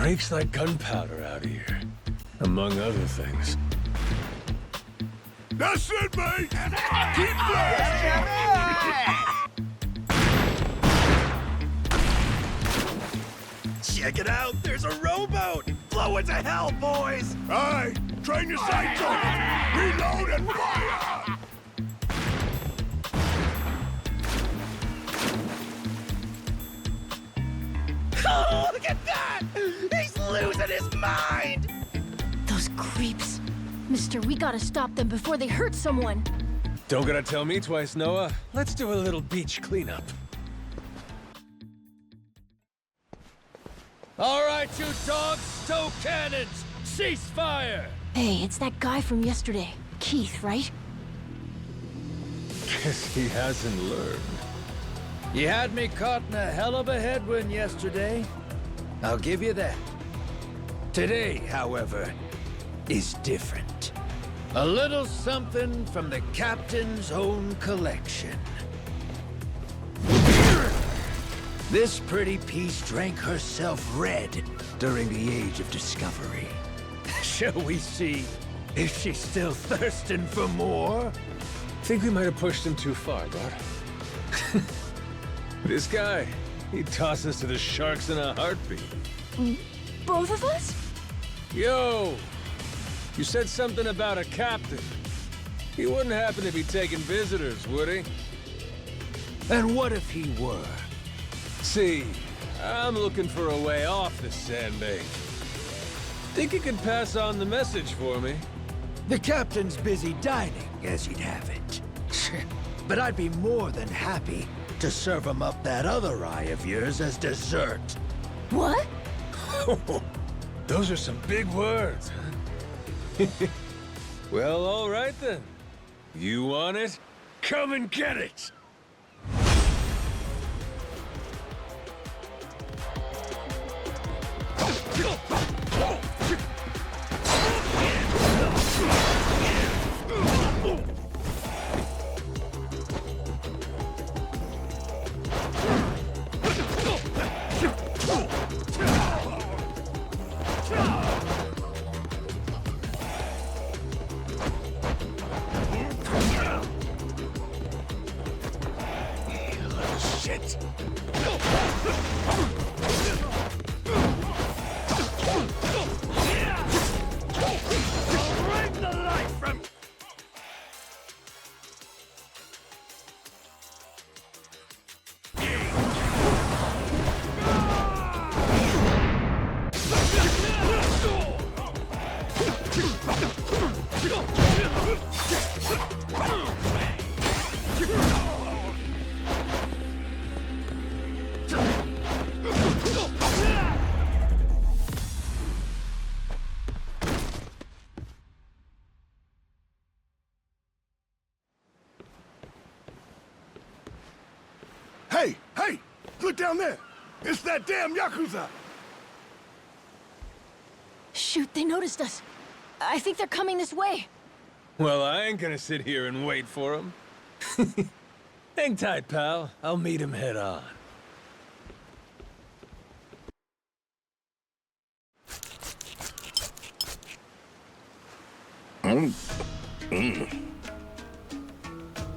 Makes like gunpowder out here, among other things. That's it, mate! Keep blasting! Check it out! There's a rowboat! Blow it to hell, boys! Aye, train your sights on it! Reload and fire! Oh, look at that! He's losing his mind! Those creeps. Mister, we gotta stop them before they hurt someone. Don't gotta tell me twice, Noah. Let's do a little beach cleanup. All right, you dogs, stow cannons! Cease fire! Hey, it's that guy from yesterday. Keith, right? Guess he hasn't learned. You had me caught in a hell of a headwind yesterday. I'll give you that. Today, however, is different. A little something from the captain's own collection. This pretty piece drank herself red during the Age of Discovery. Shall we see if she's still thirsting for more? Think we might have pushed him too far, Dad. This guy, he'd toss us to the sharks in a heartbeat. Both of us? Yo! You said something about a captain. He wouldn't happen to be taking visitors, would he? And what if he were? See, I'm looking for a way off this sandbank. Think you could pass on the message for me? The captain's busy dining, as he'd have it. But I'd be more than happy to serve him up that other eye of yours as dessert. What? Those are some big words, huh? Well, all right then. You want it? Come and get it! Hey, hey! Look down there! It's that damn Yakuza! Shoot, they noticed us. I think they're coming this way. Well, I ain't gonna sit here and wait for him. Hang tight, pal. I'll meet him head on.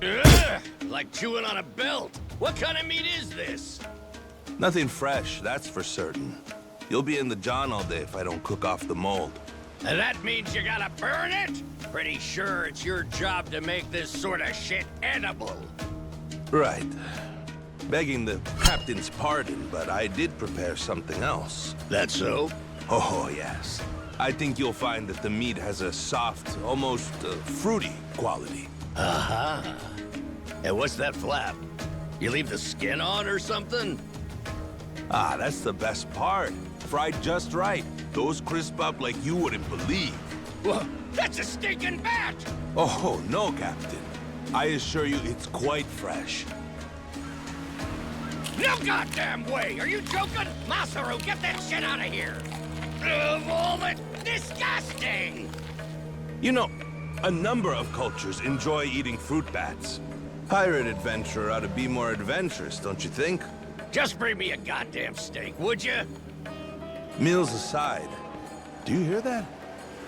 Ugh, like chewing on a belt. What kind of meat is this? Nothing fresh, that's for certain. You'll be in the John all day if I don't cook off the mold. And that means you gotta burn it? Pretty sure it's your job to make this sort of shit edible. Right. Begging the captain's pardon, but I did prepare something else. That so? Oh, yes. I think you'll find that the meat has a soft, almost fruity quality. Uh-huh. And what's that flap? You leave the skin on or something? Ah, that's the best part. Fried just right. Those crisp up like you wouldn't believe. Well, that's a stinking bat! Oh, no, Captain. I assure you it's quite fresh. No goddamn way! Are you joking? Masaru, get that shit out of here! Of all the... disgusting! You know, a number of cultures enjoy eating fruit bats. Pirate adventurer ought to be more adventurous, don't you think? Just bring me a goddamn steak, would you? Meals aside, do you hear that?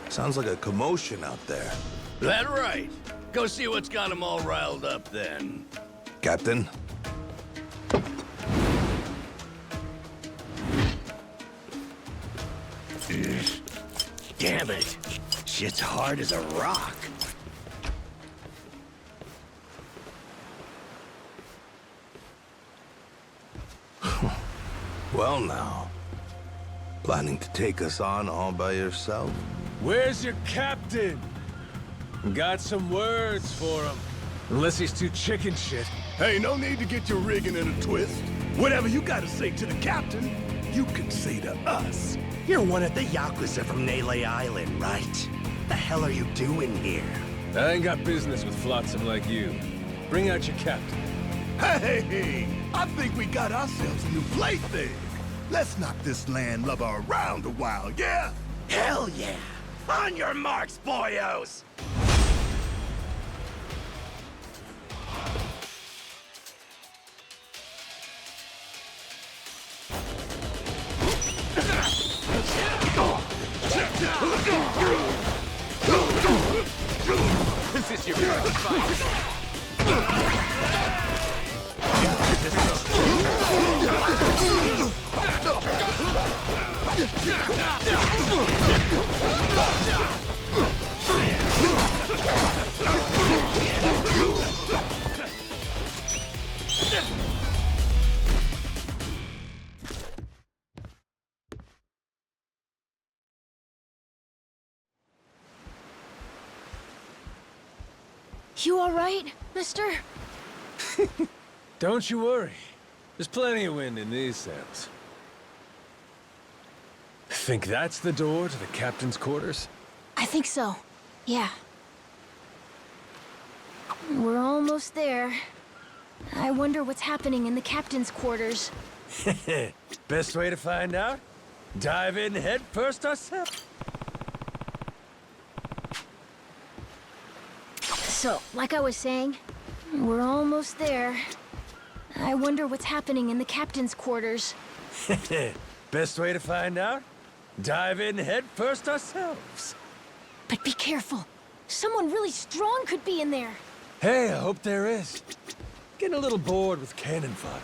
Sounds like a commotion out there. That right. Go see what's got them all riled up then. Captain? Damn it. Shit's hard as a rock. Well now. Planning to take us on all by yourself? Where's your captain? Got some words for him. Unless he's too chicken shit. Hey, no need to get your rigging in a twist. Whatever you gotta say to the captain, you can say to us. You're one of the Yakuza from Nele Island, right? The hell are you doing here? I ain't got business with flotsam like you. Bring out your captain. Hey, I think we got ourselves a new plaything. Let's knock this landlubber around a while, yeah? Hell yeah! On your marks, boyos! Is this your first fight? You all right, mister? Don't you worry. There's plenty of wind in these sails. Think that's the door to the captain's quarters? I think so. Yeah. We're almost there. I wonder what's happening in the captain's quarters. Best way to find out? Dive in head first ourselves. So, like I was saying, we're almost there. I wonder what's happening in the captain's quarters. Best way to find out? Dive in head first ourselves. But be careful. Someone really strong could be in there. Hey, I hope there is. Getting a little bored with cannon fodder.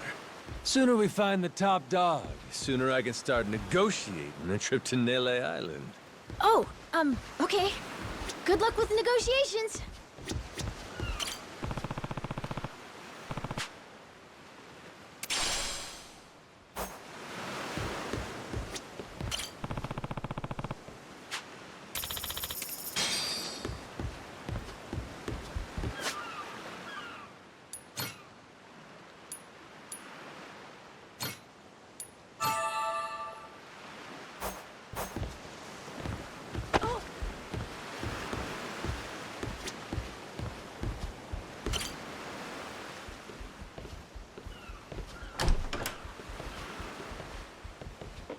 Sooner we find the top dog, sooner I can start negotiating a trip to Nele Island. Oh, okay. Good luck with negotiations.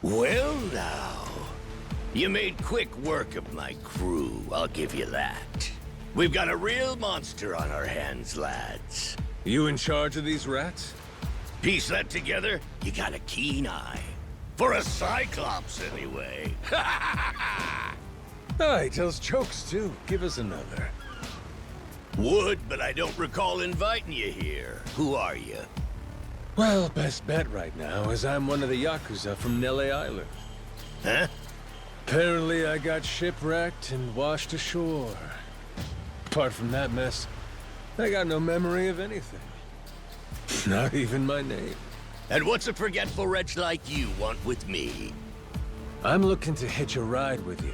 Well now, you made quick work of my crew, I'll give you that. We've got a real monster on our hands, lads. You in charge of these rats? Piece that together, you got a keen eye. For a Cyclops, anyway. Oh, he tells jokes too. Give us another. Would, but I don't recall inviting you here. Who are you? Well, best bet right now is I'm one of the Yakuza from Nele Island. Huh? Apparently I got shipwrecked and washed ashore. Apart from that mess, I got no memory of anything. Not even my name. And what's a forgetful wretch like you want with me? I'm looking to hitch a ride with you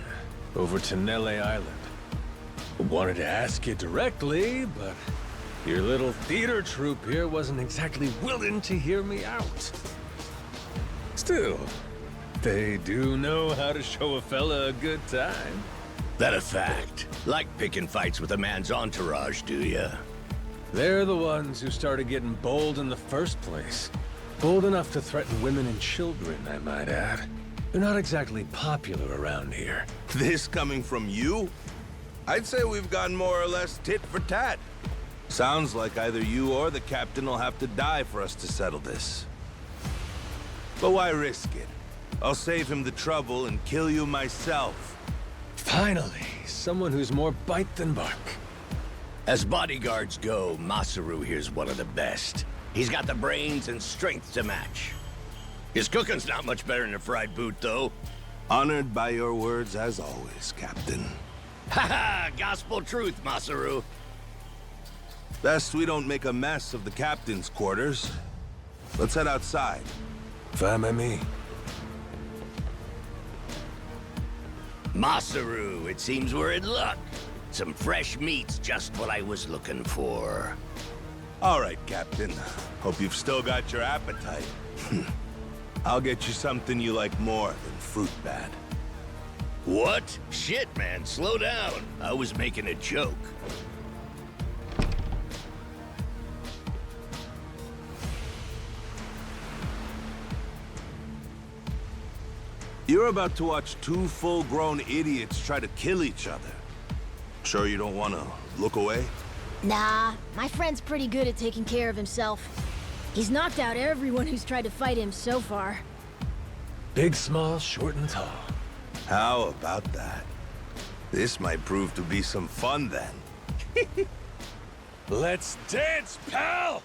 over to Nele Island. Wanted to ask you directly, but your little theater troupe here wasn't exactly willing to hear me out. Still, they do know how to show a fella a good time. That a fact? Like picking fights with a man's entourage, do ya? They're the ones who started getting bold in the first place. Bold enough to threaten women and children, I might add. They're not exactly popular around here. This coming from you? I'd say we've gone more or less tit for tat. Sounds like either you or the captain will have to die for us to settle this. But why risk it? I'll save him the trouble and kill you myself. Finally, someone who's more bite than bark. As bodyguards go, Masaru here's one of the best. He's got the brains and strength to match. His cooking's not much better than a fried boot, though. Honored by your words as always, Captain. Haha, gospel truth, Masaru. Best we don't make a mess of the captain's quarters. Let's head outside. Fine by me. Masaru, it seems we're in luck. Some fresh meat's just what I was looking for. All right, Captain. Hope you've still got your appetite. I'll get you something you like more than fruit bat. What? Shit, man, slow down. I was making a joke. You're about to watch two full-grown idiots try to kill each other. Sure you don't want to look away? Nah, my friend's pretty good at taking care of himself. He's knocked out everyone who's tried to fight him so far. Big, small, short, and tall. How about that? This might prove to be some fun then. Let's dance, pal!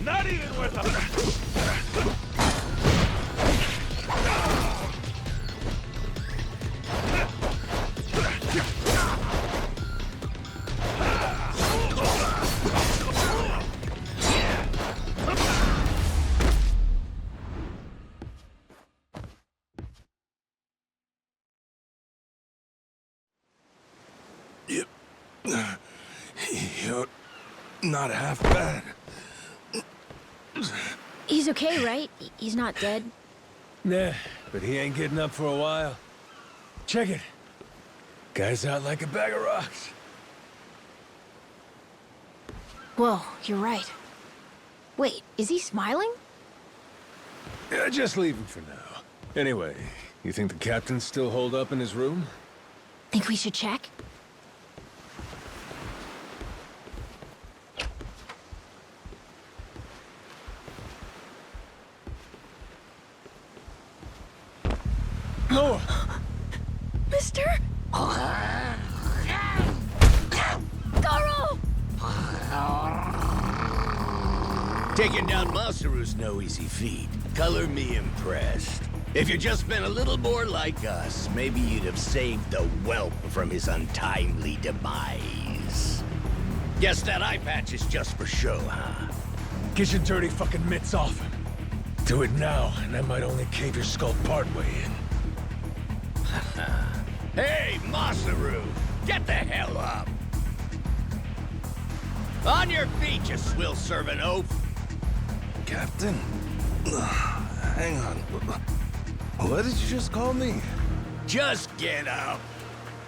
Not even with a... You're not half bad. He's okay, right? He's not dead? Nah, but he ain't getting up for a while. Check it. Guy's out like a bag of rocks. Whoa, you're right. Wait, is he smiling? Yeah, just leave him for now. Anyway, you think the captain's still holed up in his room? Think we should check? No! Mister? Garo! Taking down Masaru's no easy feat. Color me impressed. If you'd just been a little more like us, maybe you'd have saved the whelp from his untimely demise. Guess that eye patch is just for show, huh? Get your dirty fucking mitts off him. Do it now, and I might only cave your skull partway in. Hey, Masaru! Get the hell up! On your feet, you swill-serving oaf! Captain? Hang on. What did you just call me? Just get up!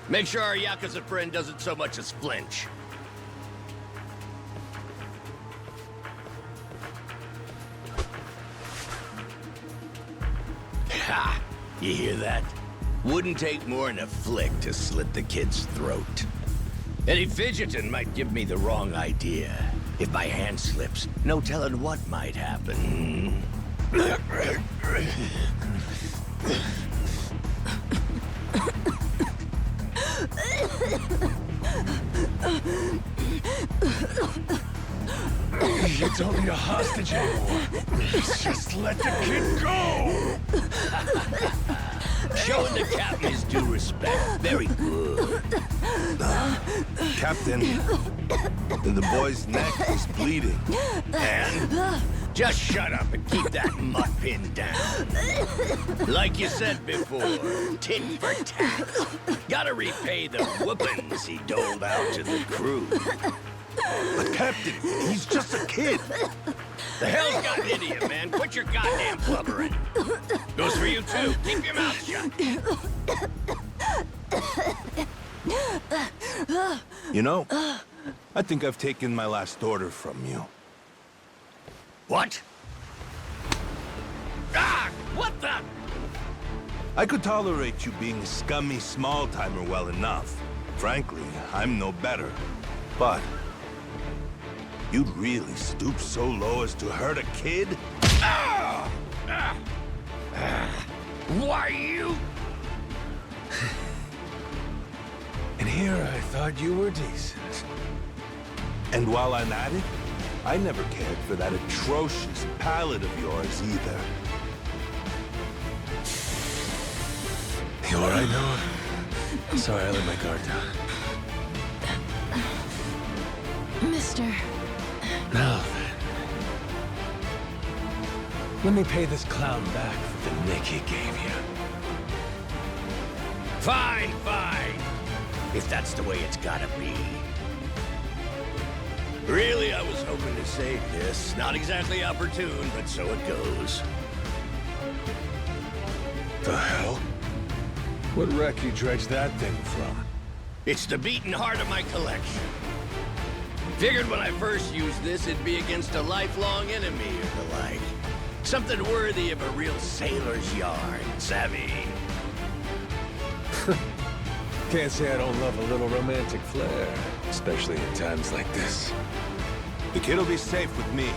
Make sure our Yakuza friend doesn't so much as flinch. Ha! You hear that? Wouldn't take more than a flick to slit the kid's throat. Any fidgeting might give me the wrong idea. If my hand slips, no telling what might happen. You don't need a hostage anymore. Just let the kid go! Showing the captain his due respect. Very good. Captain, the boy's neck is bleeding. And? Just shut up and keep that mutt pinned down. Like you said before, tit for tat. Gotta repay the whoopings he doled out to the crew. But Captain, he's just a kid. The hell's gotten into you, man? Quit your goddamn blubbering. Goes for you, too. Keep your mouth shut. You know, I think I've taken my last order from you. What? Ah! What the? I could tolerate you being a scummy small-timer well enough. Frankly, I'm no better. But you'd really stoop so low as to hurt a kid? Ah! Ah! Ah! Why you? And here I thought you were decent. And while I'm at it, I never cared for that atrocious palate of yours either. You all right, Noah? Sorry, I let my guard down. Mister. Now then. Let me pay this clown back for the nick he gave you. Fine, fine. If that's the way it's gotta be. Really, I was hoping to save this. Not exactly opportune, but so it goes. The hell? What wreck you dredged that thing from? It's the beating heart of my collection. Figured when I first used this, it'd be against a lifelong enemy or the like. Something worthy of a real sailor's yarn, savvy? Can't say I don't love a little romantic flair, especially in times like this. The kid'll be safe with me.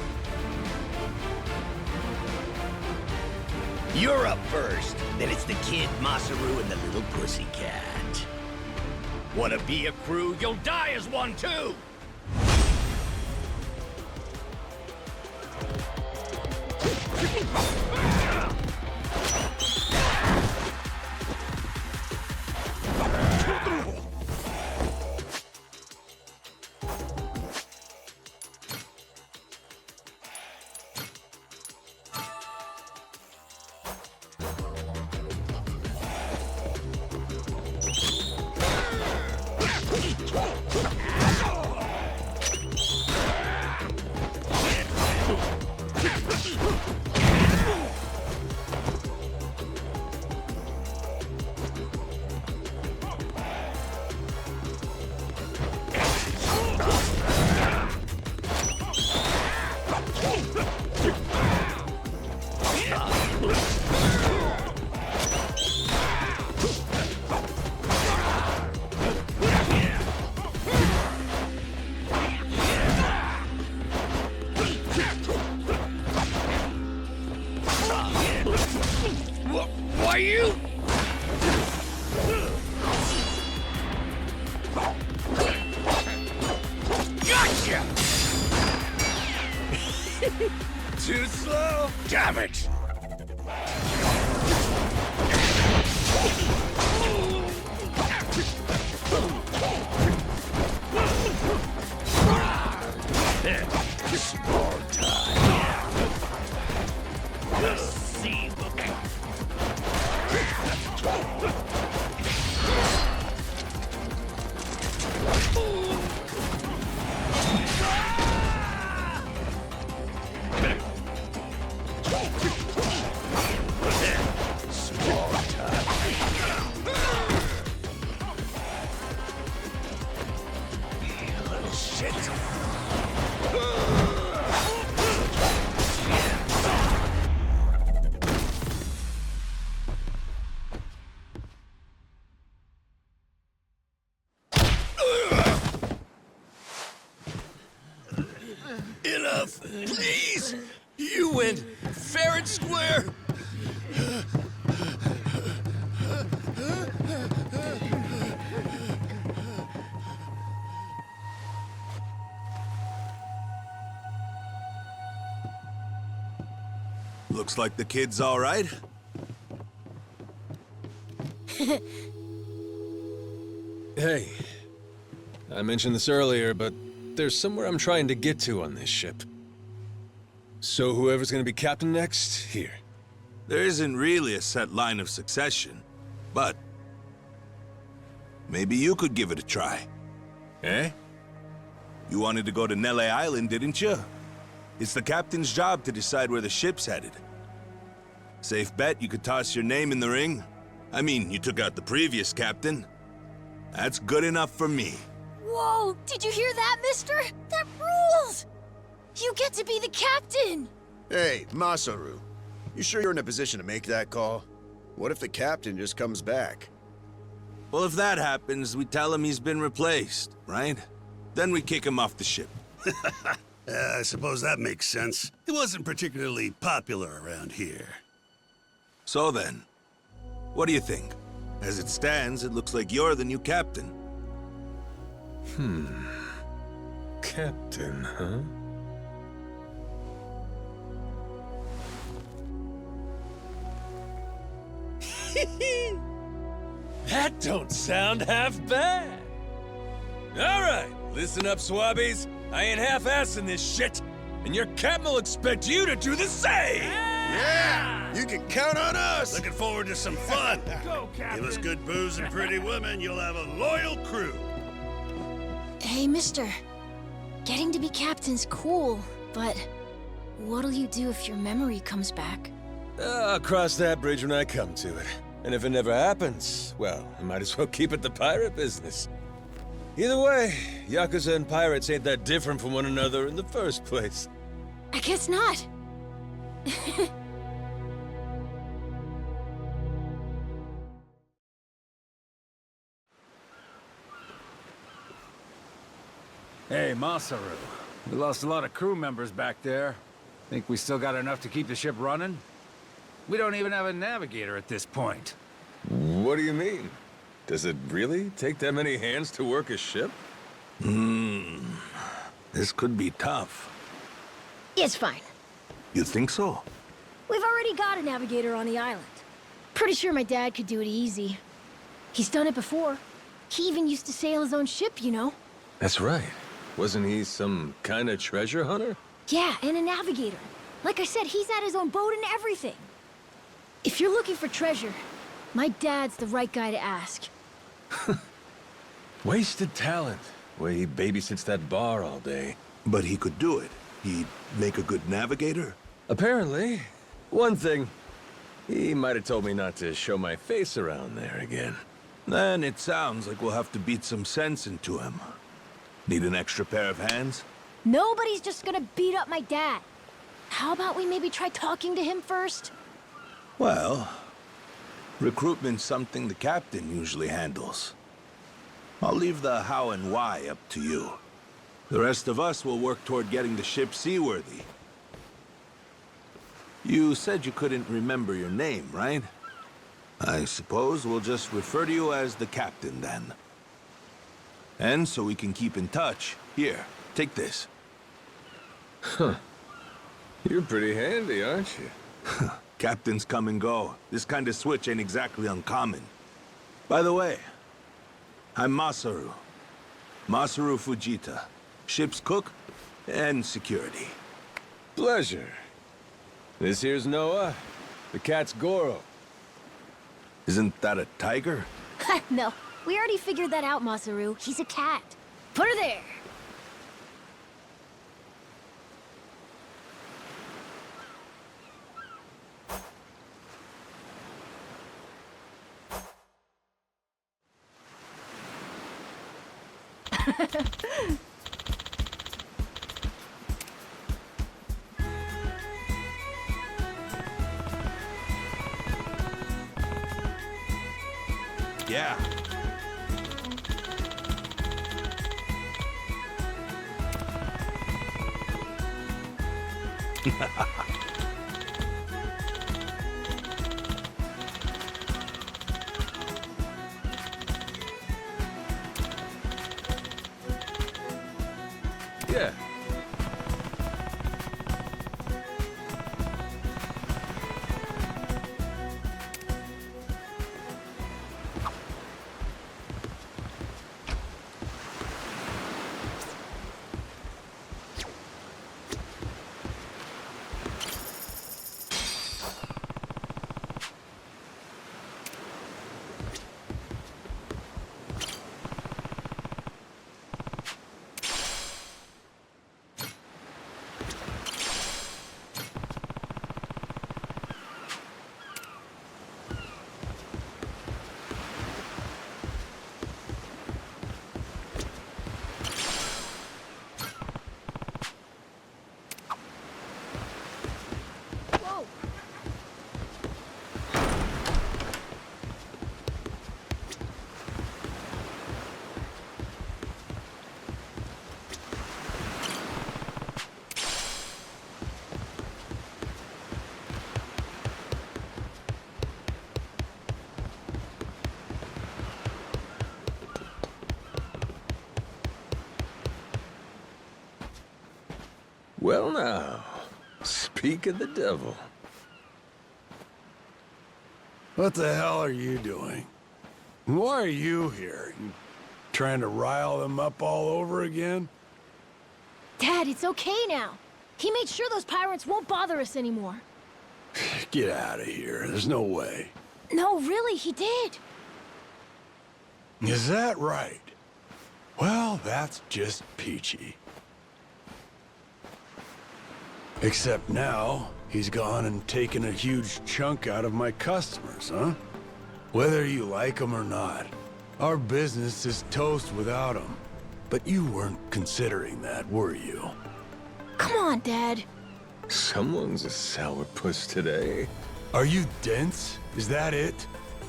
You're up first. Then it's the kid, Masaru, and the little pussycat. Wanna be a crew? You'll die as one, too! Why you? Gotcha! Too slow? Damn it! Small time. Let's see. Small time. You little shit. Enough, please! You went fair and square! Looks like the kid's all right. Hey, I mentioned this earlier, but there's somewhere I'm trying to get to on this ship. So whoever's gonna be captain next, here. There isn't really a set line of succession, but maybe you could give it a try. Eh? You wanted to go to Nele Island, didn't you? It's the captain's job to decide where the ship's headed. Safe bet you could toss your name in the ring? I mean, you took out the previous captain. That's good enough for me. Whoa, did you hear that, mister? That rules! You get to be the captain! Hey, Masaru. You sure you're in a position to make that call? What if the captain just comes back? Well, if that happens, we tell him he's been replaced, right? Then we kick him off the ship. I suppose that makes sense. He wasn't particularly popular around here. So then, what do you think? As it stands, it looks like you're the new captain. Captain, huh? That don't sound half bad. All right, listen up, swabbies. I ain't half-assing this shit, and your captain will expect you to do the same. Yeah! You can count on us! Looking forward to some fun. Go, Captain! Give us good booze and pretty women, you'll have a loyal crew. Hey, mister. Getting to be captain's cool, but what'll you do if your memory comes back? I'll cross that bridge when I come to it. And if it never happens, well, I might as well keep it the pirate business. Either way, Yakuza and pirates ain't that different from one another in the first place. I guess not. Hey, Masaru. We lost a lot of crew members back there. Think we still got enough to keep the ship running? We don't even have a navigator at this point. What do you mean? Does it really take that many hands to work a ship? This could be tough. It's fine. You think so? We've already got a navigator on the island. Pretty sure my dad could do it easy. He's done it before. He even used to sail his own ship, you know? That's right. Wasn't he some kind of treasure hunter? Yeah, and a navigator. Like I said, he's had his own boat and everything. If you're looking for treasure, my dad's the right guy to ask. Wasted talent. Way he babysits that bar all day. But he could do it. He'd make a good navigator. Apparently. One thing, he might have told me not to show my face around there again. Then it sounds like we'll have to beat some sense into him. Need an extra pair of hands? Nobody's just gonna beat up my dad. How about we maybe try talking to him first? Well, recruitment's something the captain usually handles. I'll leave the how and why up to you. The rest of us will work toward getting the ship seaworthy. You said you couldn't remember your name, right? I suppose we'll just refer to you as the captain, then. And so we can keep in touch, here, take this. You're pretty handy, aren't you? Captains come and go. This kind of switch ain't exactly uncommon. By the way, I'm Masaru. Masaru Fujita. Ship's cook and security. Pleasure. This here's Noah. The cat's Goro. Isn't that a tiger? No, we already figured that out, Masaru. He's a cat. Put her there. Yeah. Yeah. Well now, speak of the devil. What the hell are you doing? Why are you here? You trying to rile them up all over again? Dad, it's okay now. He made sure those pirates won't bother us anymore. Get out of here. There's no way. No, really, he did. Is that right? Well, that's just peachy. Except now, he's gone and taken a huge chunk out of my customers, huh? Whether you like them or not, our business is toast without him. But you weren't considering that, were you? Come on, Dad. Someone's a sourpuss today. Are you dense? Is that it?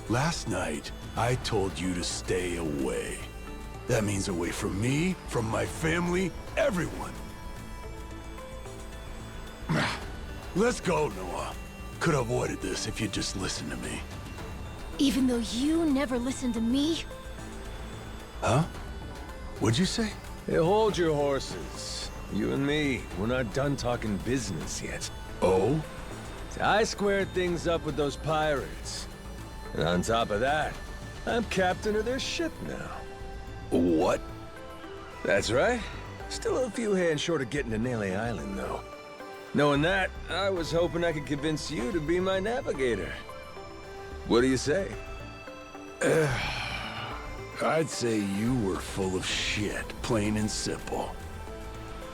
Last night, I told you to stay away. That means away from me, from my family, everyone. Let's go, Noah. Could have avoided this if you'd just listened to me. Even though you never listened to me? Huh? What'd you say? Hey, hold your horses. You and me, we're not done talking business yet. Oh? I squared things up with those pirates. And on top of that, I'm captain of their ship now. What? That's right. Still a few hands short of getting to Nele Island, though. Knowing that, I was hoping I could convince you to be my navigator. What do you say? I'd say you were full of shit, plain and simple.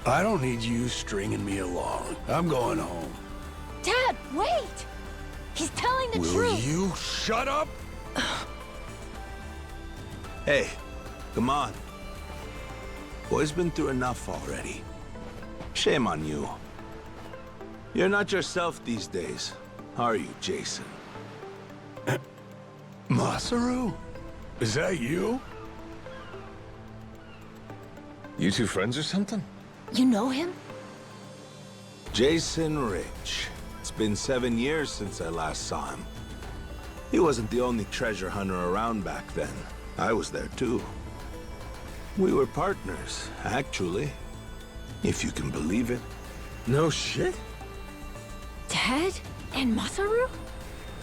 I don't need you stringing me along. I'm going home. Dad, wait! He's telling the Will truth. you shut up? Hey, come on. Boy's been through enough already. Shame on you. You're not yourself these days, are you, Jason? Masaru? Is that you? You two friends or something? You know him? Jason Rich. It's been 7 years since I last saw him. He wasn't the only treasure hunter around back then. I was there too. We were partners, actually. If you can believe it. No shit? Dad? And Masaru?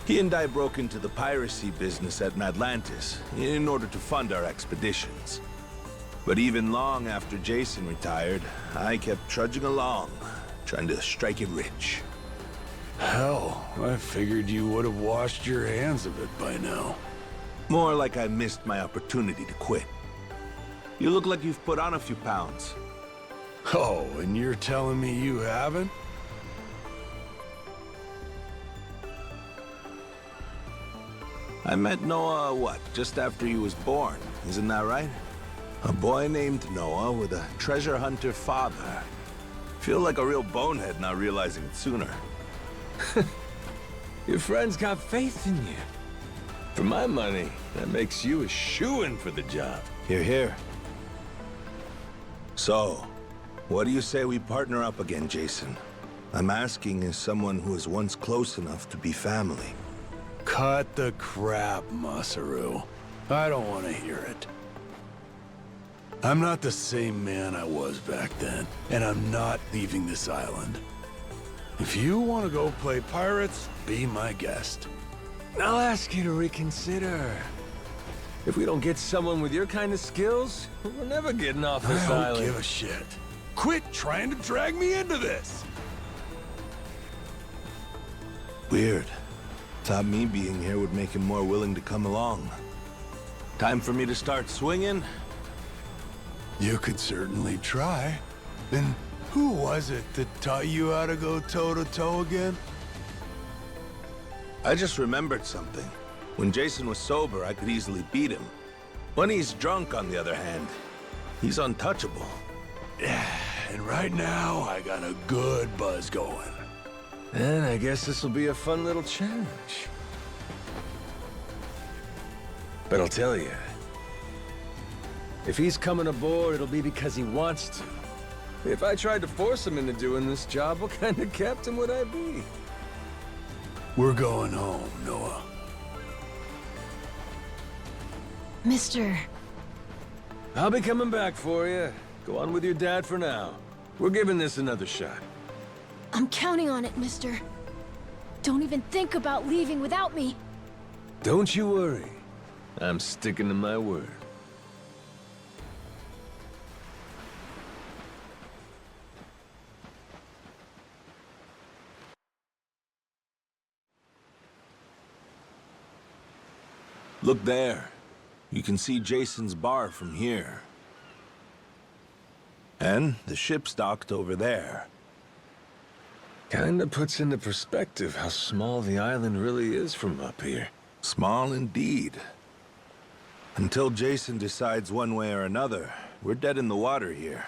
He and I broke into the piracy business at Atlantis in order to fund our expeditions. But even long after Jason retired, I kept trudging along, trying to strike it rich. Hell, I figured you would have washed your hands of it by now. More like I missed my opportunity to quit. You look like you've put on a few pounds. Oh, and you're telling me you haven't? I met Noah, what, just after he was born, isn't that right? A boy named Noah with a treasure hunter father. Feel like a real bonehead not realizing it sooner. Your friends got faith in you. For my money, that makes you a shoo-in for the job. Hear, hear. So, what do you say we partner up again, Jason? I'm asking as someone who was once close enough to be family. Cut the crap, Masaru. I don't want to hear it. I'm not the same man I was back then, and I'm not leaving this island. If you want to go play pirates, be my guest. I'll ask you to reconsider. If we don't get someone with your kind of skills, we're never getting off this I don't island. give a shit. Quit trying to drag me into this! Weird. Thought me being here would make him more willing to come along. Time for me to start swinging? You could certainly try. And who was it that taught you how to go toe-to-toe again? I just remembered something. When Jason was sober, I could easily beat him. When he's drunk, on the other hand, he's untouchable. Yeah, and right now, I got a good buzz going. Then I guess this will be a fun little challenge. But I'll tell you, if he's coming aboard, it'll be because he wants to. If I tried to force him into doing this job, what kind of captain would I be? We're going home, Noah. Mister... I'll be coming back for you. Go on with your dad for now. We're giving this another shot. I'm counting on it, mister. Don't even think about leaving without me. Don't you worry. I'm sticking to my word. Look there. You can see Jason's bar from here. And the ship's docked over there. Kinda puts into perspective how small the island really is from up here. Small indeed. Until Jason decides one way or another, we're dead in the water here.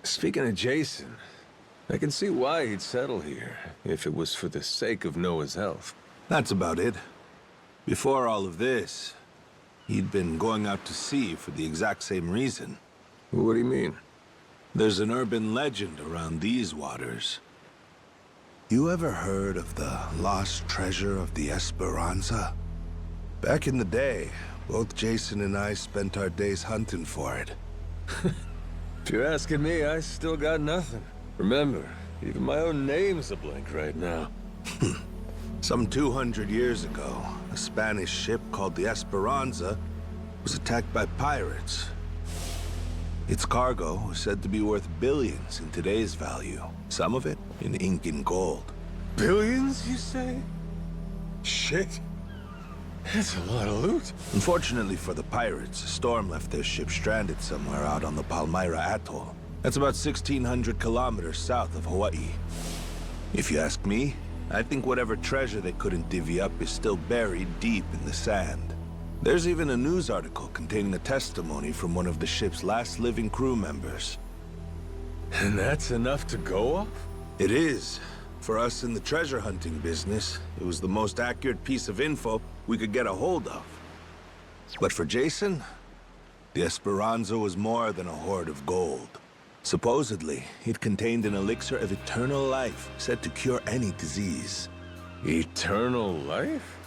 Speaking of Jason, I can see why he'd settle here, if it was for the sake of Noah's health. That's about it. Before all of this, he'd been going out to sea for the exact same reason. What do you mean? There's an urban legend around these waters. You ever heard of the lost treasure of the Esperanza? Back in the day, both Jason and I spent our days hunting for it. If you're asking me, I still got nothing. Remember, even my own name's a blank right now. Some 200 years ago, a Spanish ship called the Esperanza was attacked by pirates. Its cargo was said to be worth billions in today's value, some of it in ink and gold. Billions, you say? Shit. That's a lot of loot. Unfortunately for the pirates, a storm left their ship stranded somewhere out on the Palmyra Atoll. That's about 1,600 kilometers south of Hawaii. If you ask me, I think whatever treasure they couldn't divvy up is still buried deep in the sand. There's even a news article containing a testimony from one of the ship's last living crew members. And that's enough to go off? It is. For us in the treasure hunting business, it was the most accurate piece of info we could get a hold of. But for Jason, the Esperanza was more than a hoard of gold. Supposedly, it contained an elixir of eternal life, said to cure any disease. Eternal life?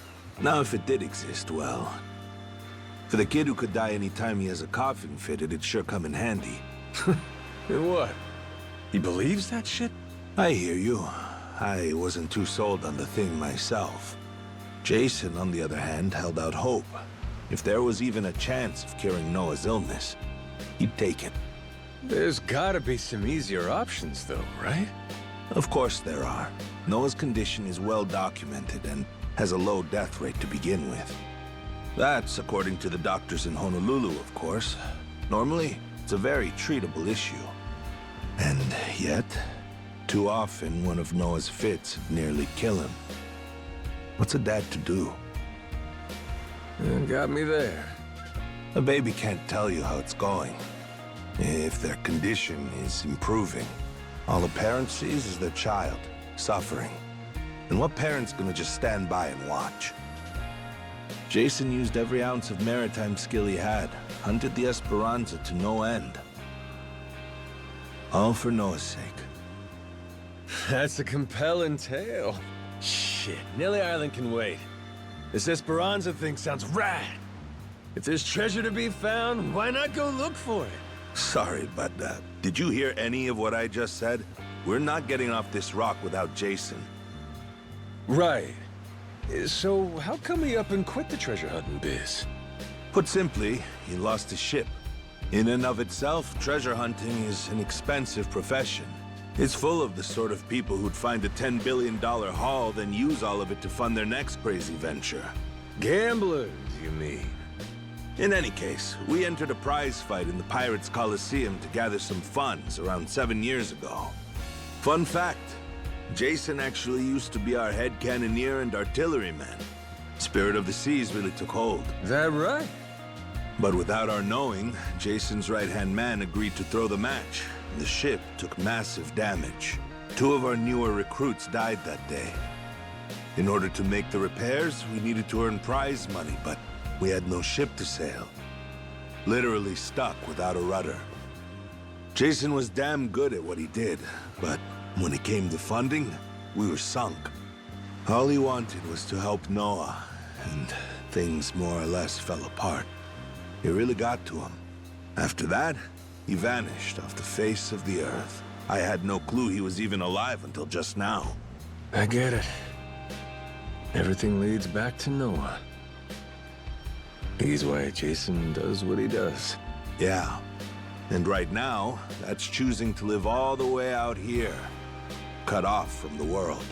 Now, if it did exist, well... For the kid who could die any time he has a coffin fitted, it'd sure come in handy. And what? He believes that shit? I hear you. I wasn't too sold on the thing myself. Jason, on the other hand, held out hope. If there was even a chance of curing Noah's illness, he'd take it. There's gotta be some easier options, though, right? Of course there are. Noah's condition is well documented and has a low death rate to begin with. That's according to the doctors in Honolulu, of course. Normally, it's a very treatable issue. And yet, too often one of Noah's fits nearly kill him. What's a dad to do? Got me there. A baby can't tell you how it's going. If their condition is improving, all a parent sees is their child suffering. And what parent's gonna just stand by and watch? Jason used every ounce of maritime skill he had, hunted the Esperanza to no end. All for Noah's sake. That's a compelling tale. Shit, Nelly Island can wait. This Esperanza thing sounds rad. If there's treasure to be found, why not go look for it? Sorry, but did you hear any of what I just said? We're not getting off this rock without Jason. Right. So how come he up and quit the treasure hunting biz? Put simply, he lost his ship. In and of itself, treasure hunting is an expensive profession. It's full of the sort of people who'd find a $10 billion haul, then use all of it to fund their next crazy venture. Gamblers, you mean? In any case, we entered a prize fight in the Pirates Coliseum to gather some funds around 7 years ago. Fun fact, Jason actually used to be our head cannoneer and artilleryman. Spirit of the Seas really took hold. That right? But without our knowing, Jason's right-hand man agreed to throw the match. The ship took massive damage. 2 of our newer recruits died that day. In order to make the repairs, we needed to earn prize money, but we had no ship to sail. Literally stuck without a rudder. Jason was damn good at what he did, but when it came to funding, we were sunk. All he wanted was to help Noah, and things more or less fell apart. You really got to him. After that, he vanished off the face of the earth. I had no clue he was even alive until just now. I get it. Everything leads back to Noah. He's why Jason does what he does. Yeah. And right now, that's choosing to live all the way out here, cut off from the world.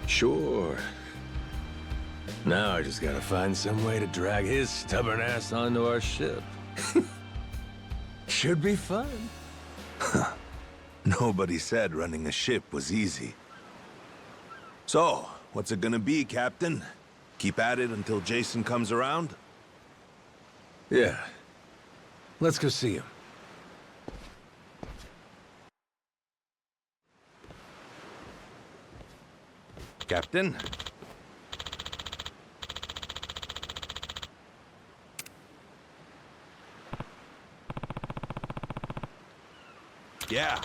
Sure. Now I just gotta find some way to drag his stubborn ass onto our ship. Should be fun. Nobody said running a ship was easy. So, what's it gonna be, Captain? Keep at it until Jason comes around? Yeah. Let's go see him. Captain? Yeah.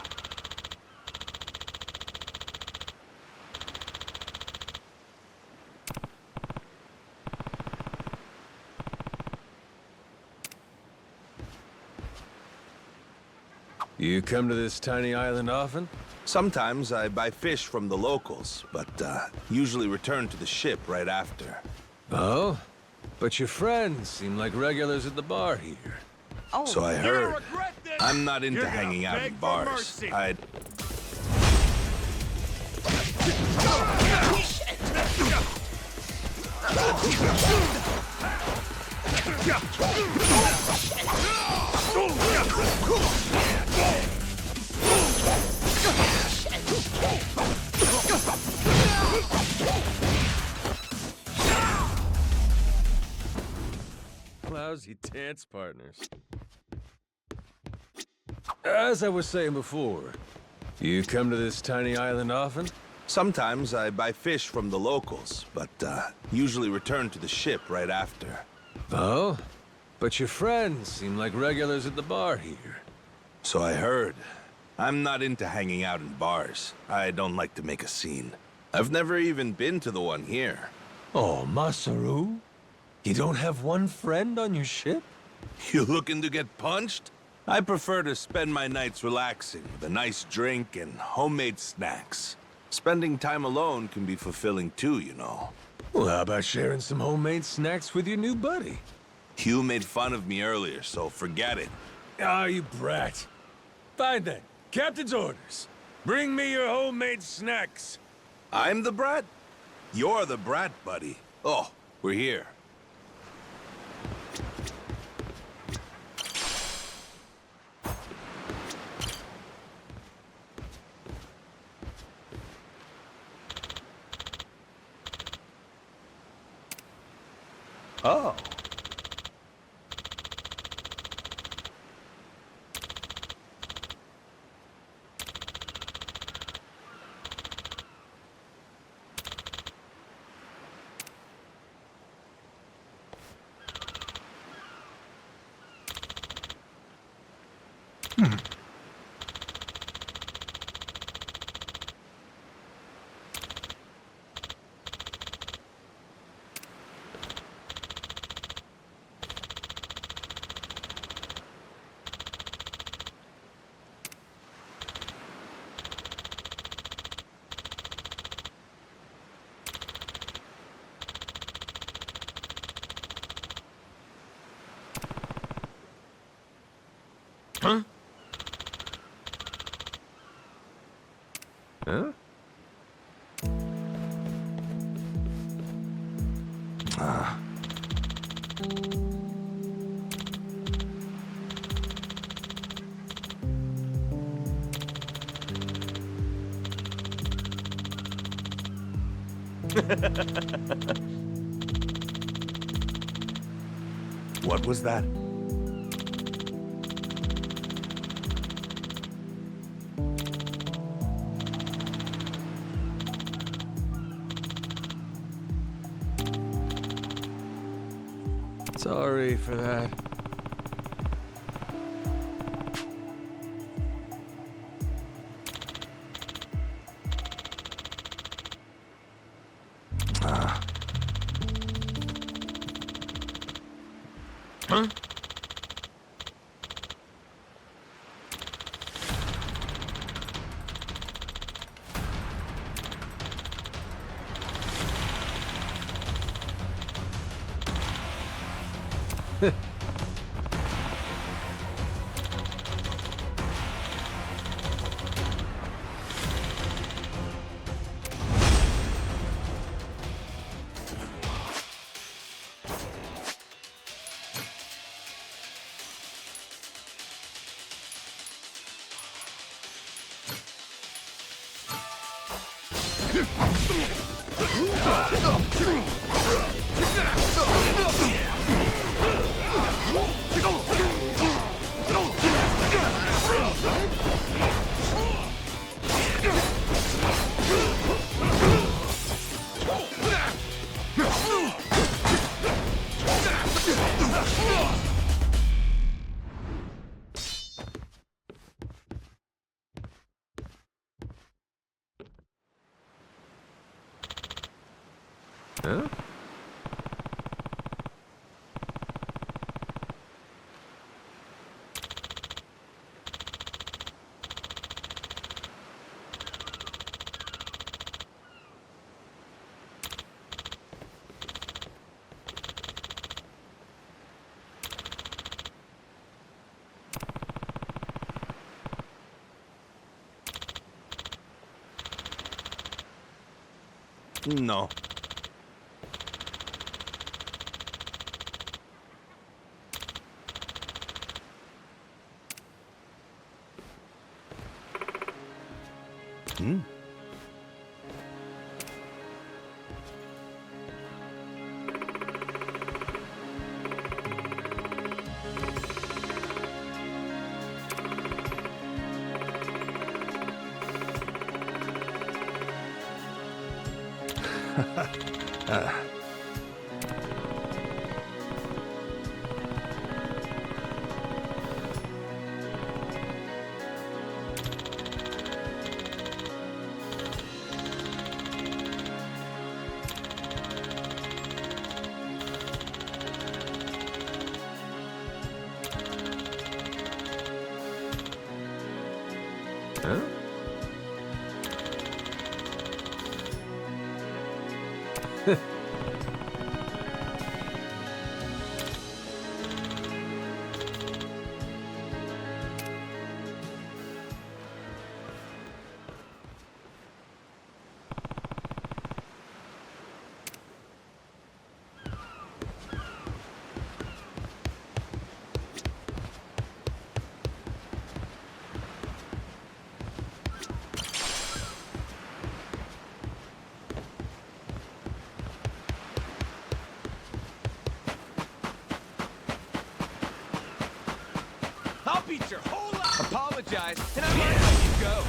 You come to this tiny island often? Sometimes I buy fish from the locals, but usually return to the ship right after. Oh? But your friends seem like regulars at the bar here. So I heard. I'm not into hanging out in bars. I'd... Lousy dance partners. As I was saying before, you come to this tiny island often? Sometimes I buy fish from the locals, but usually return to the ship right after. Oh? But your friends seem like regulars at the bar here. So I heard. I'm not into hanging out in bars. I don't like to make a scene. I've never even been to the one here. Oh, Masaru? You don't have one friend on your ship? You looking to get punched? I prefer to spend my nights relaxing with a nice drink and homemade snacks. Spending time alone can be fulfilling too, you know. Well, how about sharing some homemade snacks with your new buddy? You made fun of me earlier, so forget it. Ah, you brat. Fine then. Captain's orders. Bring me your homemade snacks. I'm the brat? You're the brat, buddy. Oh, we're here. Oh. Huh? Huh? Ah. What was that? Sorry for that. Ah. Huh? Huh? No. Hmm? Huh? I'll beat your whole life. Apologize, and I might let you go.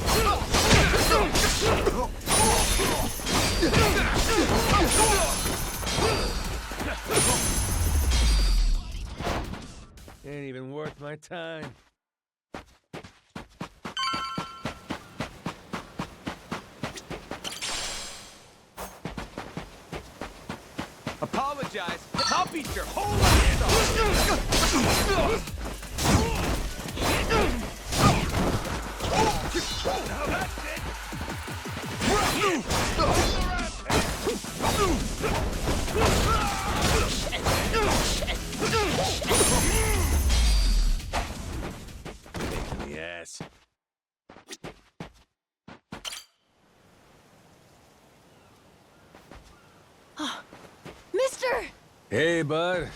Ain't even worth my time. Apologize, I'll beat your whole life. Now that's it. Yes. Mister! Hey, bud.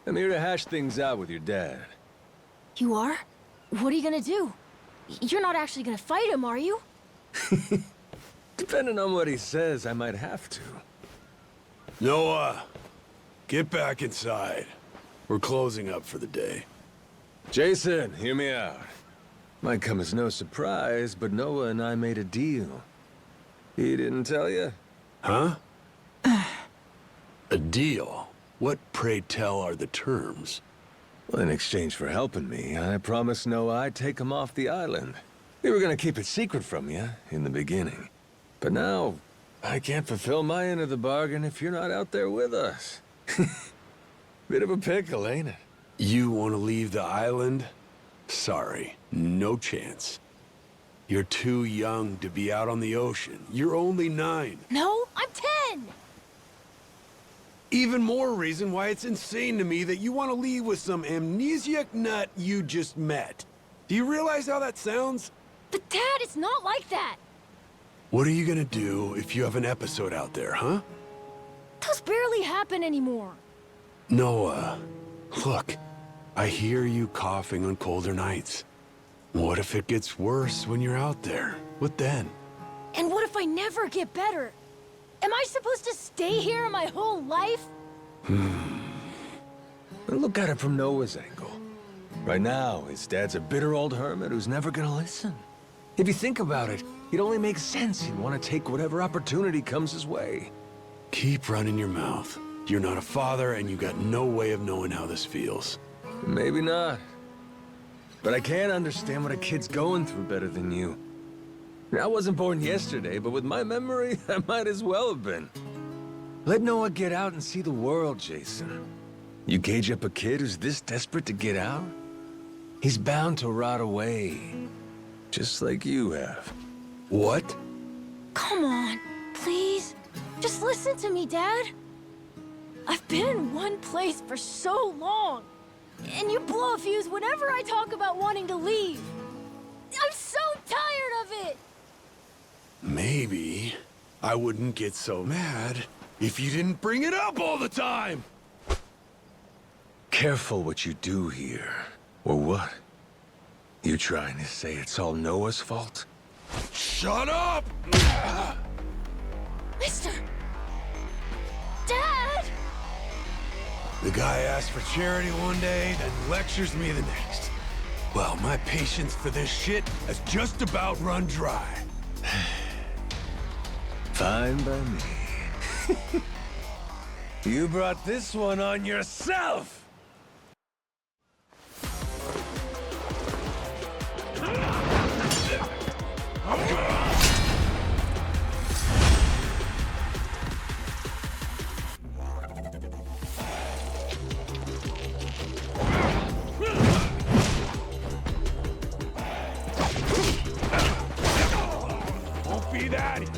I'm here to hash things out with your dad. You are? What are you gonna do? You're not actually gonna fight him, are you? Depending on what he says, I might have to. Noah, get back inside. We're closing up for the day. Jason, hear me out. Might come as no surprise, but Noah and I made a deal. He didn't tell you? Huh? A deal? What, pray tell, are the terms? Well, in exchange for helping me, I promised Noah I'd take him off the island. We were gonna keep it secret from you in the beginning. But now, I can't fulfill my end of the bargain if you're not out there with us. Bit of a pickle, ain't it? You want to leave the island? Sorry, no chance. You're too young to be out on the ocean. You're only 9. No, I'm 10! Even more reason why it's insane to me that you want to leave with some amnesiac nut you just met. Do you realize how that sounds? But Dad, it's not like that. What are you gonna do if you have an episode out there, huh? Those barely happen anymore. Noah, look, I hear you coughing on colder nights. What if it gets worse when you're out there? What then? And what if I never get better? Am I supposed to stay here my whole life? But look at it from Noah's angle. Right now, his dad's a bitter old hermit who's never gonna listen. If you think about it, it only makes sense he'd want to take whatever opportunity comes his way. Keep running your mouth. You're not a father, and you got no way of knowing how this feels. Maybe not. But I can't understand what a kid's going through better than you. I wasn't born yesterday, but with my memory, I might as well have been. Let Noah get out and see the world, Jason. You gauge up a kid who's this desperate to get out? He's bound to rot away. Just like you have. What? Come on, please. Just listen to me, Dad. I've been in one place for so long. And you blow a fuse whenever I talk about wanting to leave. I'm so tired of it! Maybe I wouldn't get so mad if you didn't bring it up all the time! Careful what you do here. Or what? You trying to say it's all Noah's fault? Shut up! Mister! Dad! The guy asks for charity one day, then lectures me the next. Well, my patience for this shit has just about run dry. Fine by me. You brought this one on yourself! Won't be that easy.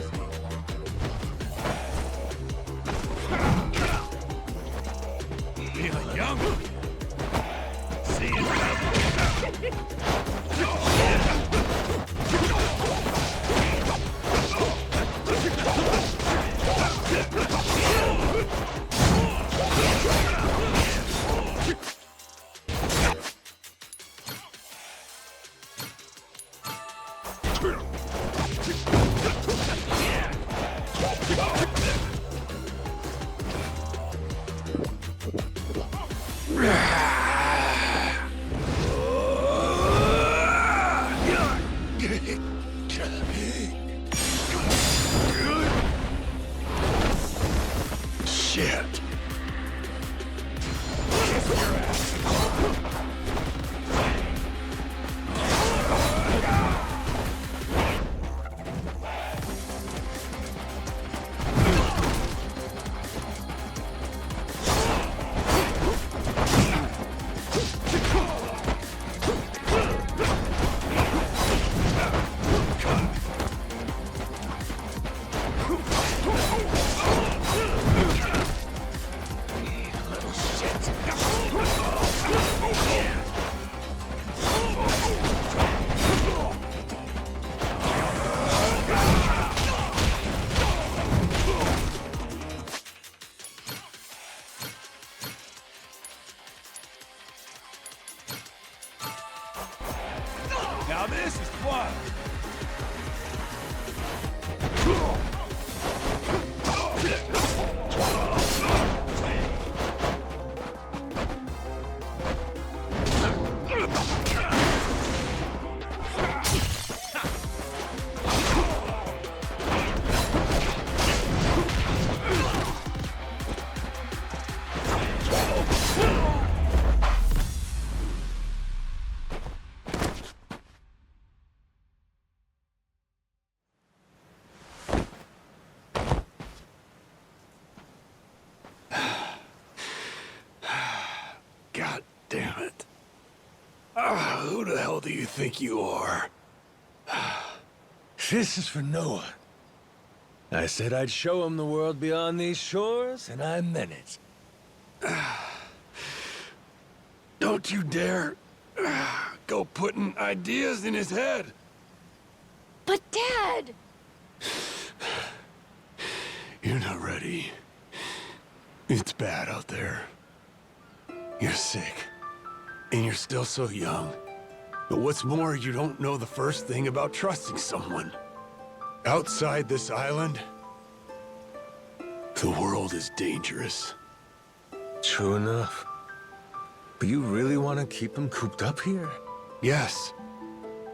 Feeling young. See you. Shit. Now this is fun! God damn it. Who the hell do you think you are? This is for Noah. I said I'd show him the world beyond these shores, and I meant it. Don't you dare go putting ideas in his head. But Dad! You're not ready. It's bad out there. You're sick. And you're still so young. But what's more, you don't know the first thing about trusting someone. Outside this island, the world is dangerous. True enough. But you really want to keep him cooped up here? Yes,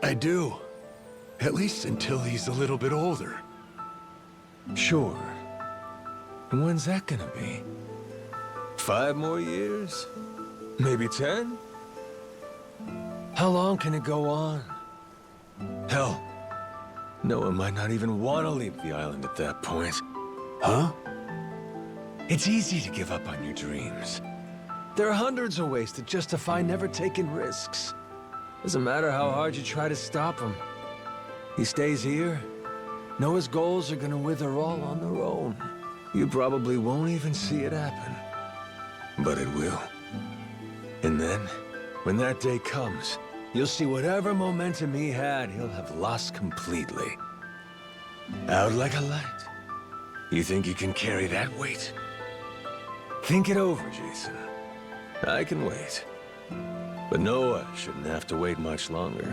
I do. At least until he's a little bit older. Sure. And when's that gonna be? 5 more years? Maybe 10? How long can it go on? Hell, Noah might not even want to leave the island at that point. Huh? It's easy to give up on your dreams. There are hundreds of ways to justify never taking risks. Doesn't matter how hard you try to stop him. He stays here. Noah's goals are gonna wither all on their own. You probably won't even see it happen. But it will. And then, when that day comes, you'll see whatever momentum he had, he'll have lost completely. Out like a light. You think you can carry that weight? Think it over, Jason. I can wait. But Noah shouldn't have to wait much longer.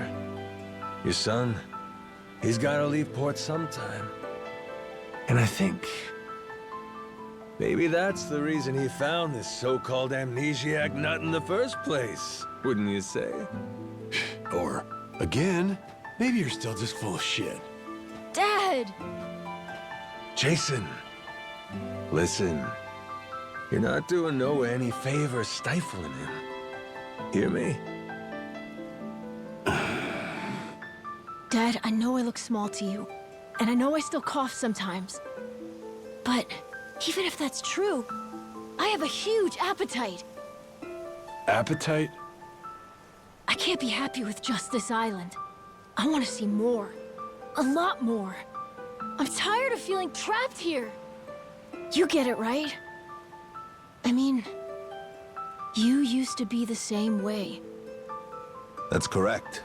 Your son, he's gotta leave port sometime. And I think maybe that's the reason he found this so-called amnesiac nut in the first place, wouldn't you say? Or, again, maybe you're still just full of shit. Dad! Jason, listen. You're not doing Noah any favors stifling him. Hear me? Dad, I know I look small to you, and I know I still cough sometimes. But even if that's true, I have a huge appetite. Appetite? I can't be happy with just this island. I want to see more. A lot more. I'm tired of feeling trapped here. You get it, right? I mean, you used to be the same way. That's correct.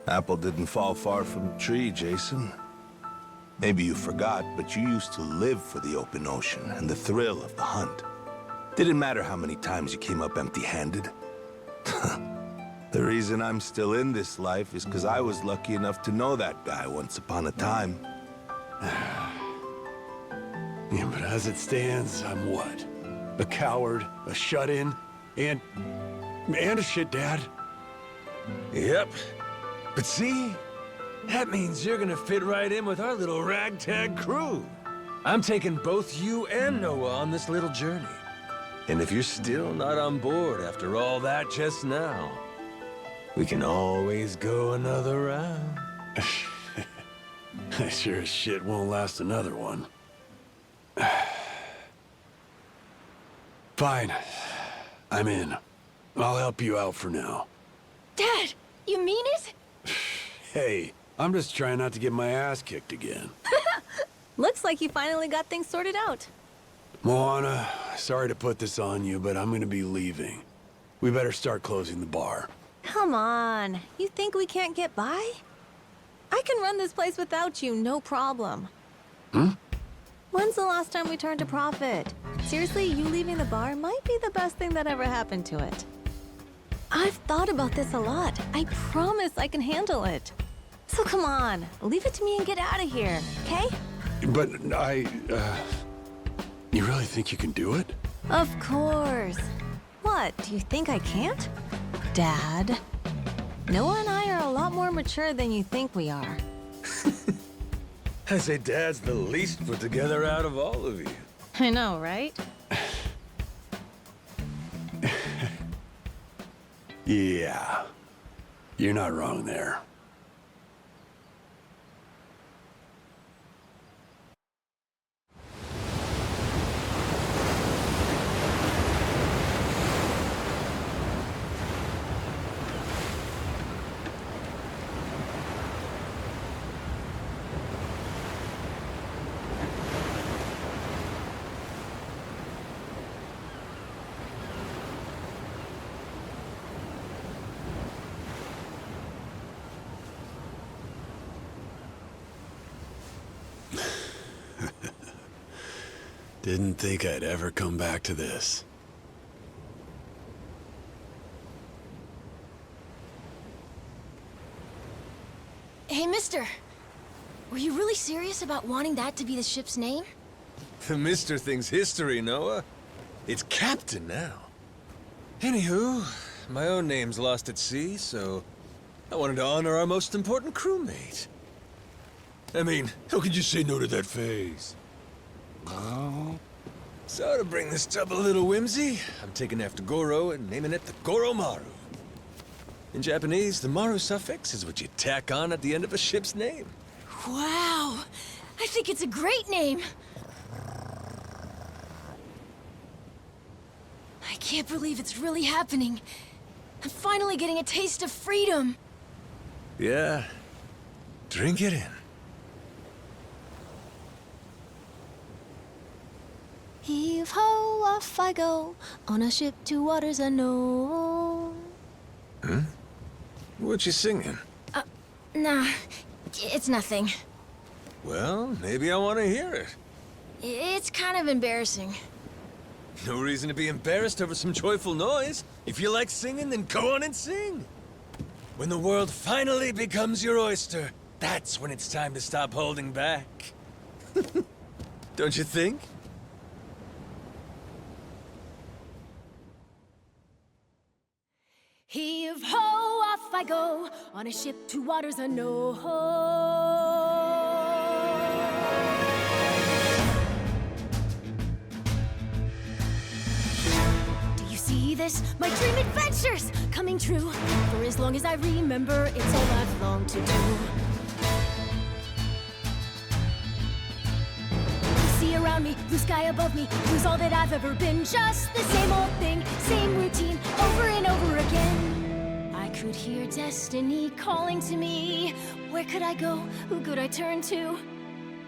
Apple didn't fall far from the tree, Jason. Maybe you forgot, but you used to live for the open ocean and the thrill of the hunt. Didn't matter how many times you came up empty-handed. The reason I'm still in this life is because I was lucky enough to know that guy once upon a time. Yeah, but as it stands, I'm what? A coward, a shut-in, and a shit dad. Yep. But see? That means you're gonna fit right in with our little ragtag crew. I'm taking both you and Noah on this little journey. And if you're still not on board after all that just now, we can always go another round. I sure as shit won't last another one. Fine. I'm in. I'll help you out for now. Dad, you mean it? Hey, I'm just trying not to get my ass kicked again. Looks like you finally got things sorted out. Moana, sorry to put this on you, but I'm gonna be leaving. We better start closing the bar. Come on. You think we can't get by? I can run this place without you, no problem. When's the last time we turned a profit? Seriously, you leaving the bar might be the best thing that ever happened to it. I've thought about this a lot. I promise I can handle it. So come on, leave it to me and get out of here, okay? But you really think you can do it? Of course. What, do you think I can't? Dad, Noah and I are a lot more mature than you think we are. I say Dad's the least put together out of all of you. I know, right? Yeah. You're not wrong there. Didn't think I'd ever come back to this. Hey, mister. Were you really serious about wanting that to be the ship's name? The Mister thing's history, Noah. It's Captain now. Anywho, my own name's lost at sea, so I wanted to honor our most important crewmate. I mean, how could you say no to that face? Oh. So to bring this up a little whimsy, I'm taking after Goro and naming it the Goromaru. In Japanese, the Maru suffix is what you tack on at the end of a ship's name. Wow! I think it's a great name! I can't believe it's really happening. I'm finally getting a taste of freedom. Yeah. Drink it in. Heave ho, off I go, on a ship to waters unknown. Huh? What you singing? Nah, it's nothing. Well, maybe I want to hear it. It's kind of embarrassing. No reason to be embarrassed over some joyful noise. If you like singing, then go on and sing. When the world finally becomes your oyster, that's when it's time to stop holding back. Don't you think? Heave ho, off I go, on a ship to waters unknown. Do you see this? My dream adventures coming true. For as long as I remember, it's all I've longed to do. Sea around me, blue sky above me, blue's all that I've ever been. Just the same old thing, same routine, over and over again. I could hear destiny calling to me. Where could I go? Who could I turn to?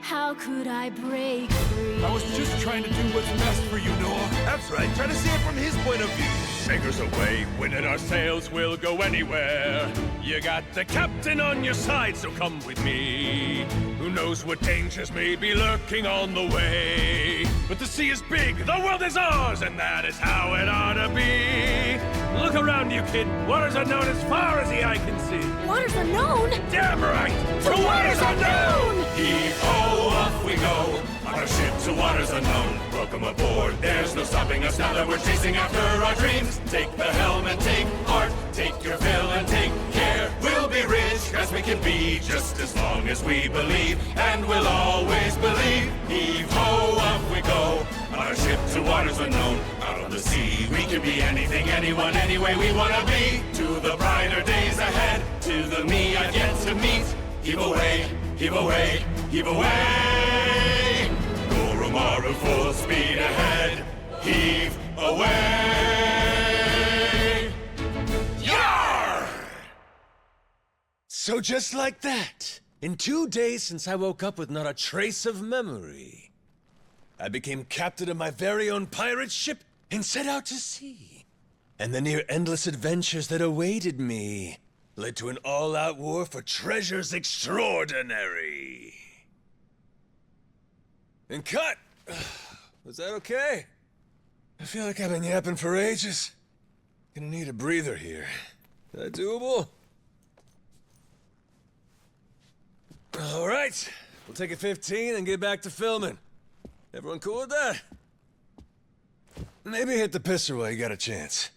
How could I break free? I was just trying to do what's best for you, Noah. That's right, try to see it from his point of view. Anchors away, winning our sails, we'll go anywhere. You got the captain on your side, so come with me. Who knows what dangers may be lurking on the way. But the sea is big, the world is ours, and that is how it ought to be. Look around you, kid. Waters unknown as far as the eye can see. Waters unknown? Damn right! To waters unknown! Heave-ho, off we go, on our ship to waters unknown. Welcome aboard, there's no stopping us now that we're chasing after our dreams. Take the helm and take heart, take your fill and take care. We'll be rich as we can be, just as long as we believe, and we'll always believe. Heave-ho, off we go, on our ship to waters unknown. Out on the sea, we can be anything, anyone, any way we wanna be. To the brighter days ahead, to the me I've yet to meet. Heave away, heave away, heave away. Goromaru full speed ahead. Heave away. Yar! So just like that, in 2 days since I woke up with not a trace of memory, I became captain of my very own pirate ship and set out to sea. And the near endless adventures that awaited me led to an all-out war for treasures extraordinary. And cut! Was that okay? I feel like I've been yapping for ages. Gonna need a breather here. Is that doable? All right, we'll take a 15 and get back to filming. Everyone cool with that? Maybe hit the pisser while you got a chance.